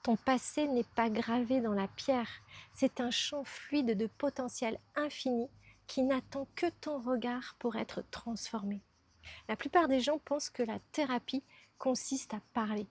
Ton passé n'est pas gravé dans la pierre, c'est un champ fluide de potentiel infini qui n'attend que ton regard pour être transformé. La plupart des gens pensent que la thérapie consiste à parler,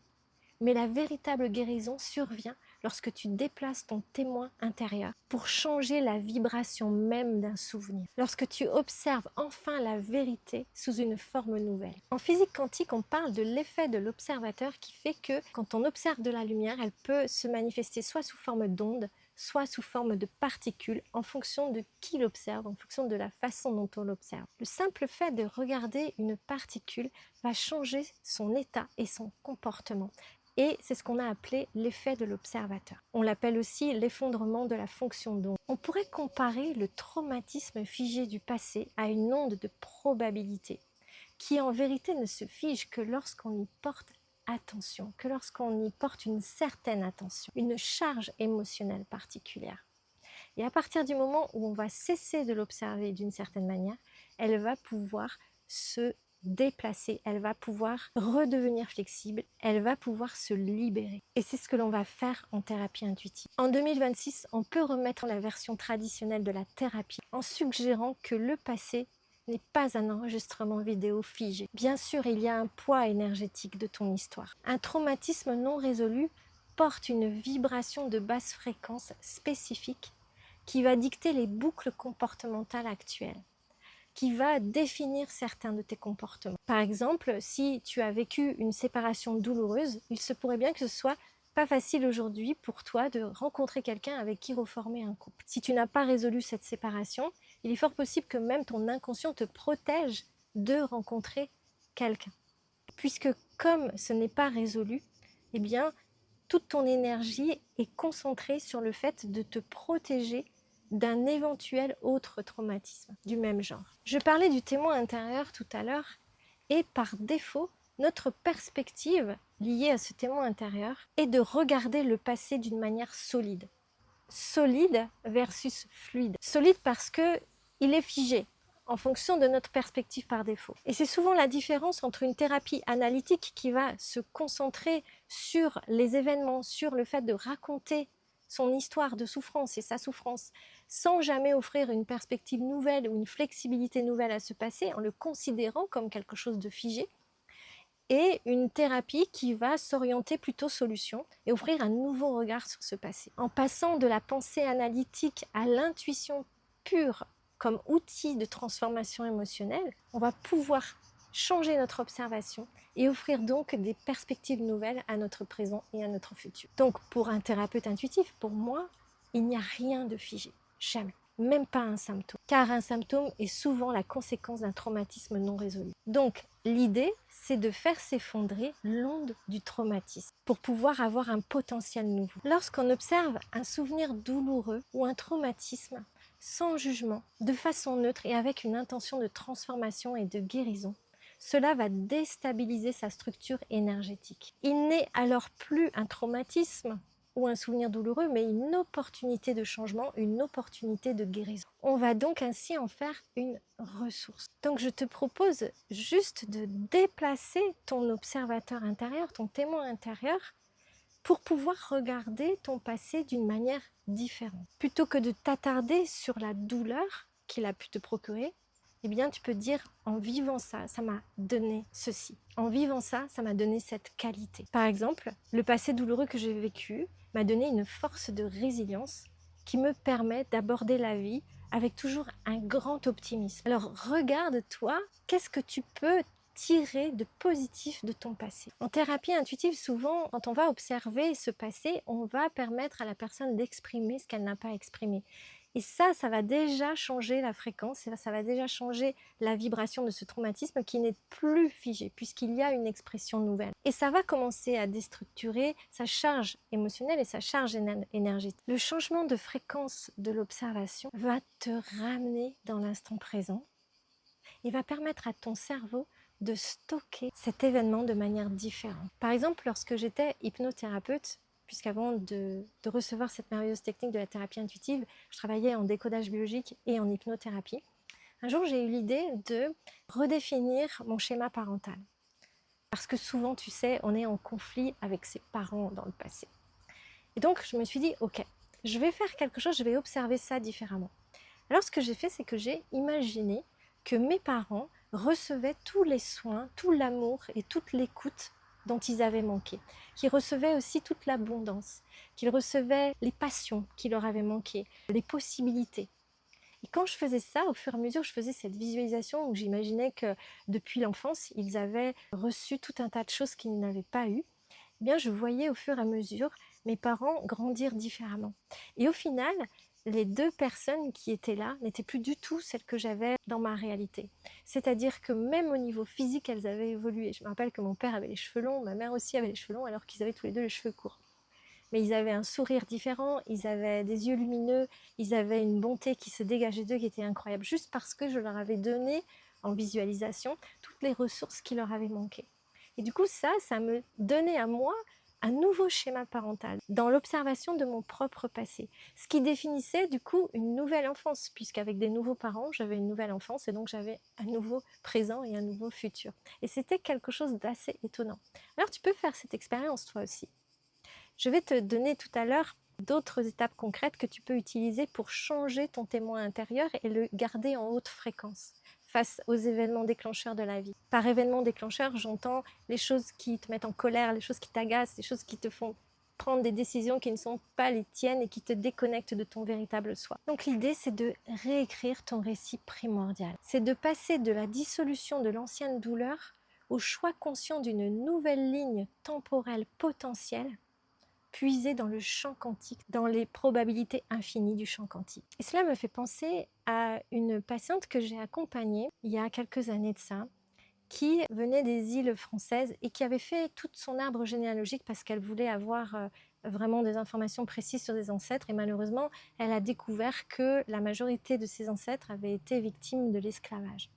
mais la véritable guérison survient lorsque tu déplaces ton témoin intérieur pour changer la vibration même d'un souvenir. Lorsque tu observes enfin la vérité sous une forme nouvelle. En physique quantique, on parle de l'effet de l'observateur qui fait que quand on observe de la lumière, elle peut se manifester soit sous forme d'onde, soit sous forme de particules, en fonction de qui l'observe, en fonction de la façon dont on l'observe. Le simple fait de regarder une particule va changer son état et son comportement. Et c'est ce qu'on a appelé l'effet de l'observateur. On l'appelle aussi l'effondrement de la fonction d'onde. On pourrait comparer le traumatisme figé du passé à une onde de probabilité, qui en vérité ne se fige que lorsqu'on y porte attention, que lorsqu'on y porte une certaine attention, une charge émotionnelle particulière. Et à partir du moment où on va cesser de l'observer d'une certaine manière, elle va pouvoir se déplacer, elle va pouvoir redevenir flexible, elle va pouvoir se libérer. Et c'est ce que l'on va faire en thérapie intuitive. En 2026, on peut remettre la version traditionnelle de la thérapie en suggérant que le passé n'est pas un enregistrement vidéo figé. Bien sûr, il y a un poids énergétique de ton histoire. Un traumatisme non résolu porte une vibration de basse fréquence spécifique qui va dicter les boucles comportementales actuelles, qui va définir certains de tes comportements. Par exemple, si tu as vécu une séparation douloureuse, il se pourrait bien que ce soit pas facile aujourd'hui pour toi de rencontrer quelqu'un avec qui reformer un couple. Si tu n'as pas résolu cette séparation, il est fort possible que même ton inconscient te protège de rencontrer quelqu'un. Puisque comme ce n'est pas résolu, eh bien, toute ton énergie est concentrée sur le fait de te protéger d'un éventuel autre traumatisme du même genre. Je parlais du témoin intérieur tout à l'heure et par défaut, notre perspective liée à ce témoin intérieur est de regarder le passé d'une manière solide. Solide versus fluide. Solide parce que il est figé en fonction de notre perspective par défaut. Et c'est souvent la différence entre une thérapie analytique qui va se concentrer sur les événements, sur le fait de raconter son histoire de souffrance et sa souffrance, sans jamais offrir une perspective nouvelle ou une flexibilité nouvelle à ce passé, en le considérant comme quelque chose de figé, et une thérapie qui va s'orienter plutôt solution et offrir un nouveau regard sur ce passé. En passant de la pensée analytique à l'intuition pure comme outil de transformation émotionnelle, on va pouvoir changer notre observation et offrir donc des perspectives nouvelles à notre présent et à notre futur. Donc pour un thérapeute intuitif, pour moi, il n'y a rien de figé, jamais. Même pas un symptôme, car un symptôme est souvent la conséquence d'un traumatisme non résolu. Donc l'idée, c'est de faire s'effondrer l'onde du traumatisme pour pouvoir avoir un potentiel nouveau. Lorsqu'on observe un souvenir douloureux ou un traumatisme sans jugement, de façon neutre et avec une intention de transformation et de guérison, cela va déstabiliser sa structure énergétique. Il n'est alors plus un traumatisme ou un souvenir douloureux, mais une opportunité de changement, une opportunité de guérison. On va donc ainsi en faire une ressource. Donc je te propose juste de déplacer ton observateur intérieur, ton témoin intérieur, pour pouvoir regarder ton passé d'une manière différente. Plutôt que de t'attarder sur la douleur qu'il a pu te procurer, eh bien tu peux dire en vivant ça, ça m'a donné ceci. En vivant ça, ça m'a donné cette qualité. Par exemple, le passé douloureux que j'ai vécu m'a donné une force de résilience qui me permet d'aborder la vie avec toujours un grand optimisme. Alors regarde-toi, qu'est-ce que tu peux tirer de positif de ton passé. En thérapie intuitive, souvent, quand on va observer ce passé, on va permettre à la personne d'exprimer ce qu'elle n'a pas exprimé. Et ça va déjà changer la fréquence, ça va déjà changer la vibration de ce traumatisme qui n'est plus figé, puisqu'il y a une expression nouvelle. Et ça va commencer à déstructurer sa charge émotionnelle et sa charge énergétique. Le changement de fréquence de l'observation va te ramener dans l'instant présent et va permettre à ton cerveau de stocker cet événement de manière différente. Par exemple, lorsque j'étais hypnothérapeute, puisqu'avant de recevoir cette merveilleuse technique de la thérapie intuitive, je travaillais en décodage biologique et en hypnothérapie. Un jour, j'ai eu l'idée de redéfinir mon schéma parental. Parce que souvent, tu sais, on est en conflit avec ses parents dans le passé. Et donc, je me suis dit, ok, je vais faire quelque chose, je vais observer ça différemment. Alors, ce que j'ai fait, c'est que j'ai imaginé que mes parents recevaient tous les soins, tout l'amour et toute l'écoute dont ils avaient manqué, qu'ils recevaient aussi toute l'abondance, qu'ils recevaient les passions qui leur avaient manqué, les possibilités. Et quand je faisais ça, au fur et à mesure, je faisais cette visualisation où j'imaginais que depuis l'enfance, ils avaient reçu tout un tas de choses qu'ils n'avaient pas eues. Eh bien, je voyais au fur et à mesure mes parents grandir différemment. Et au final, les deux personnes qui étaient là n'étaient plus du tout celles que j'avais dans ma réalité. C'est-à-dire que même au niveau physique, elles avaient évolué. Je me rappelle que mon père avait les cheveux longs, ma mère aussi avait les cheveux longs, alors qu'ils avaient tous les deux les cheveux courts. Mais ils avaient un sourire différent, ils avaient des yeux lumineux, ils avaient une bonté qui se dégageait d'eux qui était incroyable, juste parce que je leur avais donné en visualisation toutes les ressources qui leur avaient manqué. Et du coup, ça me donnait à moi un nouveau schéma parental dans l'observation de mon propre passé, ce qui définissait du coup une nouvelle enfance, puisqu'avec des nouveaux parents, j'avais une nouvelle enfance et donc j'avais un nouveau présent et un nouveau futur. Et c'était quelque chose d'assez étonnant. Alors tu peux faire cette expérience toi aussi. Je vais te donner tout à l'heure d'autres étapes concrètes que tu peux utiliser pour changer ton témoin intérieur et le garder en haute fréquence face aux événements déclencheurs de la vie. Par événements déclencheurs, j'entends les choses qui te mettent en colère, les choses qui t'agacent, les choses qui te font prendre des décisions qui ne sont pas les tiennes et qui te déconnectent de ton véritable soi. Donc l'idée, c'est de réécrire ton récit primordial. C'est de passer de la dissolution de l'ancienne douleur au choix conscient d'une nouvelle ligne temporelle potentielle puiser dans le champ quantique, dans les probabilités infinies du champ quantique. Et cela me fait penser à une patiente que j'ai accompagnée il y a quelques années de ça, qui venait des îles françaises et qui avait fait tout son arbre généalogique parce qu'elle voulait avoir vraiment des informations précises sur des ancêtres. Et malheureusement, elle a découvert que la majorité de ses ancêtres avaient été victimes de l'esclavage.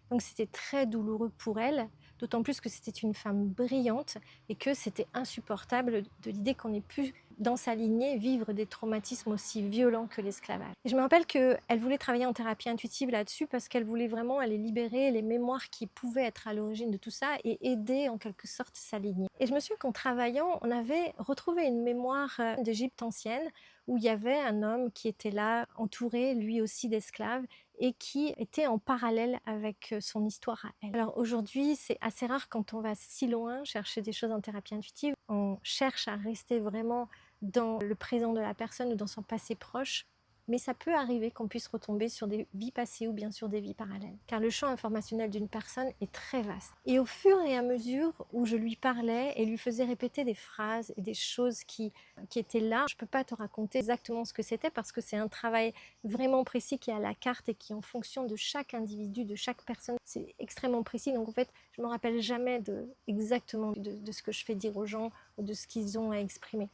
Donc c'était très douloureux pour elle, d'autant plus que c'était une femme brillante et que c'était insupportable de l'idée qu'on ait pu, dans sa lignée, vivre des traumatismes aussi violents que l'esclavage. Et je me rappelle qu'elle voulait travailler en thérapie intuitive là-dessus parce qu'elle voulait vraiment aller libérer les mémoires qui pouvaient être à l'origine de tout ça et aider en quelque sorte sa lignée. Et je me souviens qu'en travaillant, on avait retrouvé une mémoire d'Égypte ancienne où il y avait un homme qui était là, entouré lui aussi d'esclaves, et qui était en parallèle avec son histoire à elle. Alors aujourd'hui, c'est assez rare quand on va si loin chercher des choses en thérapie intuitive. On cherche à rester vraiment dans le présent de la personne ou dans son passé proche. Mais ça peut arriver qu'on puisse retomber sur des vies passées ou bien sur des vies parallèles. Car le champ informationnel d'une personne est très vaste. Et au fur et à mesure où je lui parlais et lui faisais répéter des phrases et des choses qui étaient là, je ne peux pas te raconter exactement ce que c'était parce que c'est un travail vraiment précis qui est à la carte et qui en fonction de chaque individu, de chaque personne, c'est extrêmement précis. Donc en fait, je ne me rappelle jamais exactement de ce que je fais dire aux gens ou de ce qu'ils ont à exprimer.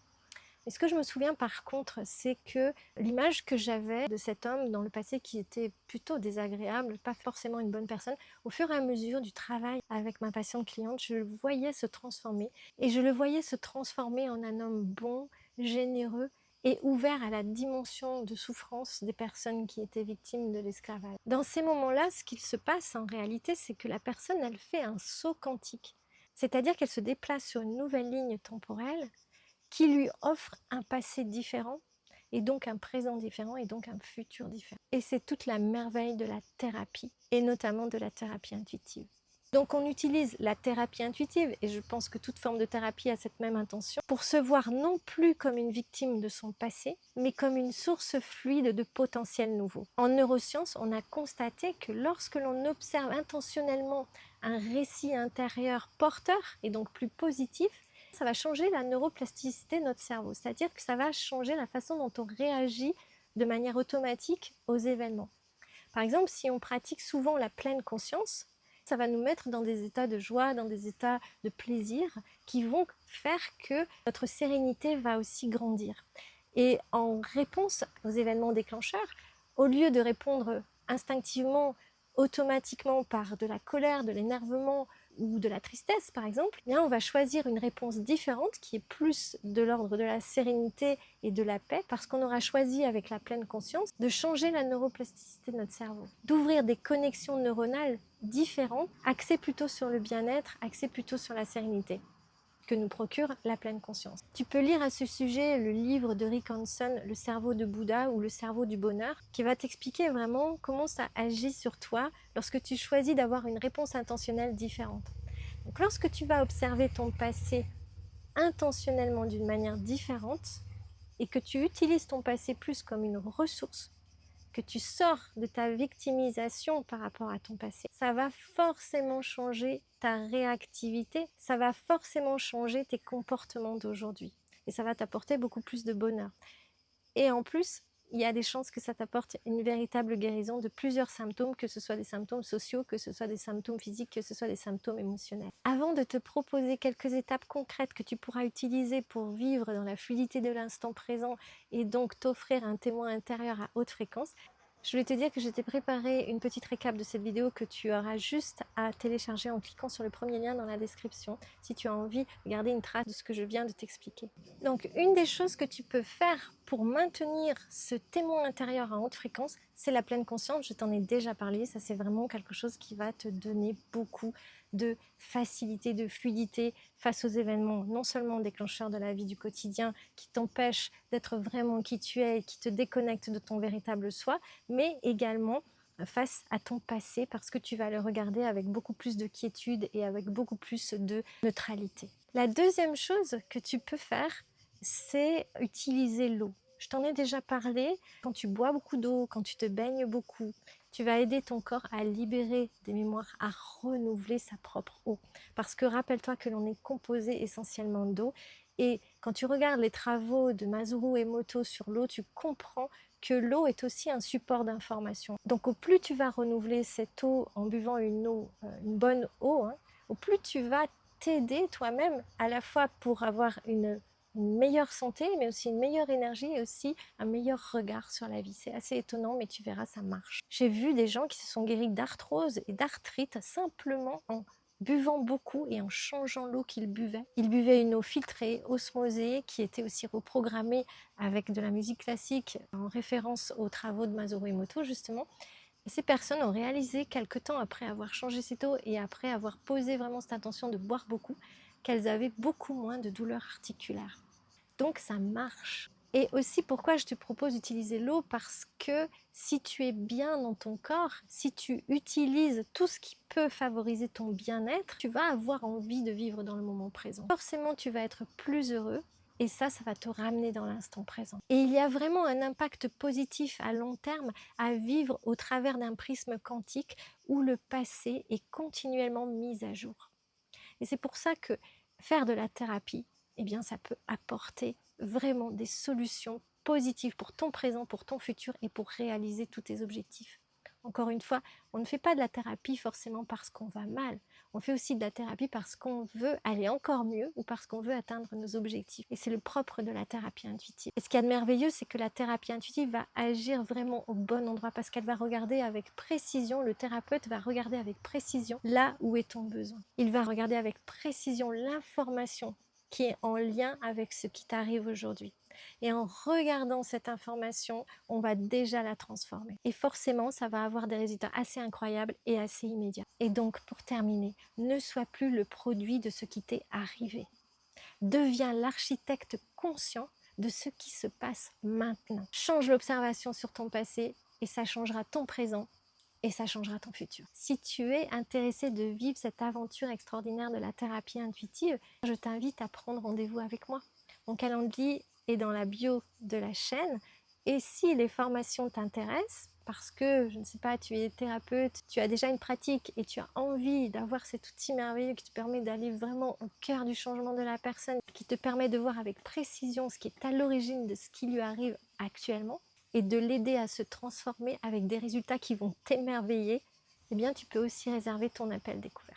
Mais ce que je me souviens par contre, c'est que l'image que j'avais de cet homme dans le passé qui était plutôt désagréable, pas forcément une bonne personne, au fur et à mesure du travail avec ma patiente cliente, je le voyais se transformer. Et je le voyais se transformer en un homme bon, généreux et ouvert à la dimension de souffrance des personnes qui étaient victimes de l'esclavage. Dans ces moments-là, ce qu'il se passe en réalité, c'est que la personne, elle fait un saut quantique. C'est-à-dire qu'elle se déplace sur une nouvelle ligne temporelle qui lui offre un passé différent et donc un présent différent et donc un futur différent. Et c'est toute la merveille de la thérapie et notamment de la thérapie intuitive. Donc on utilise la thérapie intuitive et je pense que toute forme de thérapie a cette même intention pour se voir non plus comme une victime de son passé mais comme une source fluide de potentiels nouveaux. En neurosciences, on a constaté que lorsque l'on observe intentionnellement un récit intérieur porteur et donc plus positif, ça va changer la neuroplasticité de notre cerveau, c'est-à-dire que ça va changer la façon dont on réagit de manière automatique aux événements. Par exemple, si on pratique souvent la pleine conscience, ça va nous mettre dans des états de joie, dans des états de plaisir qui vont faire que notre sérénité va aussi grandir. Et en réponse aux événements déclencheurs, au lieu de répondre instinctivement, automatiquement par de la colère, de l'énervement ou de la tristesse par exemple, eh bien on va choisir une réponse différente qui est plus de l'ordre de la sérénité et de la paix parce qu'on aura choisi avec la pleine conscience de changer la neuroplasticité de notre cerveau, d'ouvrir des connexions neuronales différentes, axées plutôt sur le bien-être, axées plutôt sur la sérénité. que nous procure la pleine conscience. Tu peux lire à ce sujet le livre de Rick Hanson, Le cerveau de Bouddha ou Le cerveau du bonheur, qui va t'expliquer vraiment comment ça agit sur toi lorsque tu choisis d'avoir une réponse intentionnelle différente. Donc lorsque tu vas observer ton passé intentionnellement d'une manière différente et que tu utilises ton passé plus comme une ressource, que tu sors de ta victimisation par rapport à ton passé, ça va forcément changer ta réactivité, ça va forcément changer tes comportements d'aujourd'hui et ça va t'apporter beaucoup plus de bonheur. Et en plus, il y a des chances que ça t'apporte une véritable guérison de plusieurs symptômes, que ce soit des symptômes sociaux, que ce soit des symptômes physiques, que ce soit des symptômes émotionnels. Avant de te proposer quelques étapes concrètes que tu pourras utiliser pour vivre dans la fluidité de l'instant présent et donc t'offrir un témoin intérieur à haute fréquence, je voulais te dire que je t'ai préparé une petite récap de cette vidéo que tu auras juste à télécharger en cliquant sur le premier lien dans la description si tu as envie de garder une trace de ce que je viens de t'expliquer. Donc, une des choses que tu peux faire pour maintenir ce témoin intérieur à haute fréquence, c'est la pleine conscience. Je t'en ai déjà parlé, ça c'est vraiment quelque chose qui va te donner beaucoup de facilité, de fluidité face aux événements, non seulement déclencheurs de la vie du quotidien qui t'empêchent d'être vraiment qui tu es et qui te déconnectent de ton véritable soi, mais également face à ton passé parce que tu vas le regarder avec beaucoup plus de quiétude et avec beaucoup plus de neutralité. La deuxième chose que tu peux faire, c'est utiliser l'eau. Je t'en ai déjà parlé, quand tu bois beaucoup d'eau, quand tu te baignes beaucoup, tu vas aider ton corps à libérer des mémoires, à renouveler sa propre eau. Parce que rappelle-toi que l'on est composé essentiellement d'eau et quand tu regardes les travaux de Masaru Emoto sur l'eau, tu comprends que l'eau est aussi un support d'information. Donc au plus tu vas renouveler cette eau en buvant une bonne eau, au plus tu vas t'aider toi-même à la fois pour avoir une meilleure santé, mais aussi une meilleure énergie et aussi un meilleur regard sur la vie. C'est assez étonnant, mais tu verras, ça marche. J'ai vu des gens qui se sont guéris d'arthrose et d'arthrite simplement en buvant beaucoup et en changeant l'eau qu'ils buvaient. Ils buvaient une eau filtrée, osmosée, qui était aussi reprogrammée avec de la musique classique en référence aux travaux de Masaru Emoto justement. Et ces personnes ont réalisé quelque temps après avoir changé cette eau et après avoir posé vraiment cette intention de boire beaucoup, qu'elles avaient beaucoup moins de douleurs articulaires. Donc ça marche. Et aussi pourquoi je te propose d'utiliser l'eau, parce que si tu es bien dans ton corps, si tu utilises tout ce qui peut favoriser ton bien-être, tu vas avoir envie de vivre dans le moment présent. Forcément, tu vas être plus heureux. Et ça va te ramener dans l'instant présent. Et il y a vraiment un impact positif à long terme à vivre au travers d'un prisme quantique où le passé est continuellement mis à jour. Et c'est pour ça que faire de la thérapie, eh bien, ça peut apporter vraiment des solutions positives pour ton présent, pour ton futur et pour réaliser tous tes objectifs. Encore une fois, on ne fait pas de la thérapie forcément parce qu'on va mal. On fait aussi de la thérapie parce qu'on veut aller encore mieux ou parce qu'on veut atteindre nos objectifs. Et c'est le propre de la thérapie intuitive. Et ce qu'il y a de merveilleux, c'est que la thérapie intuitive va agir vraiment au bon endroit parce qu'elle va regarder avec précision, le thérapeute va regarder avec précision là où est ton besoin. Il va regarder avec précision l'information qui est en lien avec ce qui t'arrive aujourd'hui. Et en regardant cette information, on va déjà la transformer. Et forcément, ça va avoir des résultats assez incroyables et assez immédiats. Et donc, pour terminer, ne sois plus le produit de ce qui t'est arrivé. Deviens l'architecte conscient de ce qui se passe maintenant. Change l'observation sur ton passé et ça changera ton présent et ça changera ton futur. Si tu es intéressé de vivre cette aventure extraordinaire de la thérapie intuitive, je t'invite à prendre rendez-vous avec moi. Mon calendrier est dans la bio de la chaîne et si les formations t'intéressent, parce que, je ne sais pas, tu es thérapeute, tu as déjà une pratique et tu as envie d'avoir cet outil merveilleux qui te permet d'aller vraiment au cœur du changement de la personne, qui te permet de voir avec précision ce qui est à l'origine de ce qui lui arrive actuellement et de l'aider à se transformer avec des résultats qui vont t'émerveiller, eh bien tu peux aussi réserver ton appel découverte.